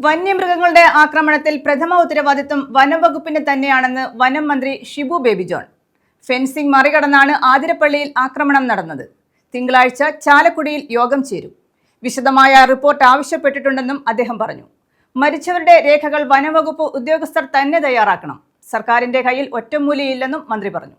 വന്യമൃഗങ്ങളുടെ ആക്രമണത്തിൽ പ്രഥമ ഉത്തരവാദിത്വം വനംവകുപ്പിന് തന്നെയാണെന്ന് വനം മന്ത്രി ഷിബു ബേബി ജോൺ. ഫെൻസിംഗ് മറികടന്നാണ് ആതിരപ്പള്ളിയിൽ ആക്രമണം നടന്നത്. തിങ്കളാഴ്ച ചാലക്കുടിയിൽ യോഗം ചേരും. വിശദമായ റിപ്പോർട്ട് ആവശ്യപ്പെട്ടിട്ടുണ്ടെന്നും അദ്ദേഹം പറഞ്ഞു. മരിച്ചവരുടെ രേഖകൾ വനംവകുപ്പ് ഉദ്യോഗസ്ഥർ തന്നെ തയ്യാറാക്കണം. സർക്കാരിന്റെ കയ്യിൽ ഒറ്റമൂലിയില്ലെന്നും മന്ത്രി പറഞ്ഞു.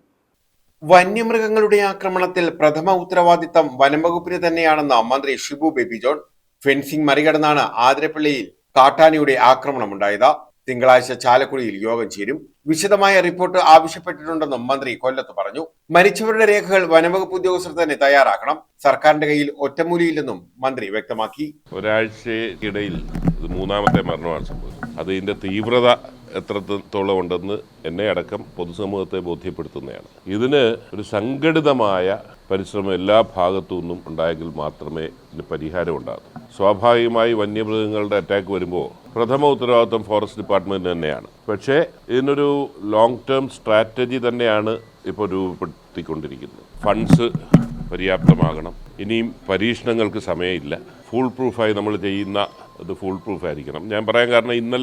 വന്യമൃഗങ്ങളുടെ ആക്രമണത്തിൽ പ്രഥമ ഉത്തരവാദിത്തം വനംവകുപ്പിന് തന്നെയാണെന്ന് മന്ത്രി ഷിബു ബേബി ജോൺ. ഫെൻസിംഗ് മറികടന്നാണ് ആതിരപ്പള്ളിയിൽ കാട്ടാനയുടെ ആക്രമണമുണ്ടായത്. തിങ്കളാഴ്ച ചാലക്കുടിയിൽ യോഗം ചേരും. വിശദമായ റിപ്പോർട്ട് ആവശ്യപ്പെട്ടിട്ടുണ്ടെന്നും മന്ത്രി കൊല്ലത്ത് പറഞ്ഞു. മരിച്ചവരുടെ രേഖകൾ വനംവകുപ്പ് ഉദ്യോഗസ്ഥർ തന്നെ തയ്യാറാക്കണം. സർക്കാരിന്റെ കയ്യിൽ ഒറ്റമൂലിയില്ലെന്നും മന്ത്രി വ്യക്തമാക്കി. ഒരാഴ്ചക്കിടയിൽ മൂന്നാമത്തെ മരണമാണ് സംഭവിച്ചത്. അതിന്റെ തീവ്രത എത്രത്തോളം ഉണ്ടെന്ന് എന്നെ അടക്കം പൊതുസമൂഹത്തെ ബോധ്യപ്പെടുത്തുന്നതാണ്. ഇതിന് ഒരു സംഘടിതമായ പരിശ്രമം എല്ലാ ഭാഗത്തു നിന്നും ഉണ്ടായെങ്കിൽ മാത്രമേ ഇതിന് പരിഹാരം ഉണ്ടാകൂ. സ്വാഭാവികമായി വന്യമൃഗങ്ങളുടെ അറ്റാക്ക് വരുമ്പോൾ പ്രഥമ ഉത്തരവാദിത്വം ഫോറസ്റ്റ് ഡിപ്പാർട്ട്മെന്റ് തന്നെയാണ്. പക്ഷേ ഇതിനൊരു ലോങ് ടേം സ്ട്രാറ്റജി തന്നെയാണ് ഇപ്പോൾ രൂപപ്പെടുത്തിക്കൊണ്ടിരിക്കുന്നത്. ഫണ്ട്സ് പര്യാപ്തമാകണം. ഇനിയും പരീക്ഷണങ്ങൾക്ക് സമയമില്ല. ഫുൾ പ്രൂഫായി നമ്മൾ ചെയ്യുന്ന അത് ഫുൾ പ്രൂഫ് ആയിരിക്കണം. ഞാൻ പറയാൻ കാരണം ഇന്ന്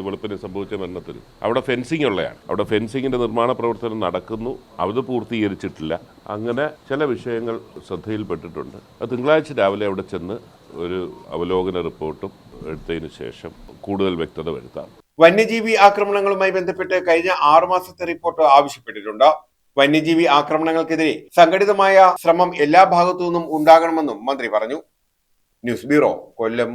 വെളുപ്പിനെ സംഭവിച്ച മരണത്തിൽ അവിടെ ഫെൻസിങ് ഉള്ളതാണ്. അവിടെ ഫെൻസിങ്ങിന്റെ നിർമ്മാണ പ്രവർത്തനം നടക്കുന്നു. അത് പൂർത്തീകരിച്ചിട്ടില്ല. അങ്ങനെ ചില വിഷയങ്ങൾ ശ്രദ്ധയിൽപ്പെട്ടിട്ടുണ്ട്. അത് തിങ്കളാഴ്ച രാവിലെ അവിടെ ചെന്ന് ഒരു അവലോകന റിപ്പോർട്ടും എടുത്തതിന് ശേഷം കൂടുതൽ വ്യക്തത വരുത്താം. വന്യജീവി ആക്രമണങ്ങളുമായി ബന്ധപ്പെട്ട് കഴിഞ്ഞ 6 മാസത്തെ റിപ്പോർട്ട് ആവശ്യപ്പെട്ടിട്ടുണ്ട്. വന്യജീവി ആക്രമണങ്ങൾക്കെതിരെ സംഘടിതമായ ശ്രമം എല്ലാ ഭാഗത്തു നിന്നും ഉണ്ടാകണമെന്നും മന്ത്രി പറഞ്ഞു. ന്യൂസ് ബ്യൂറോ, കൊല്ലം.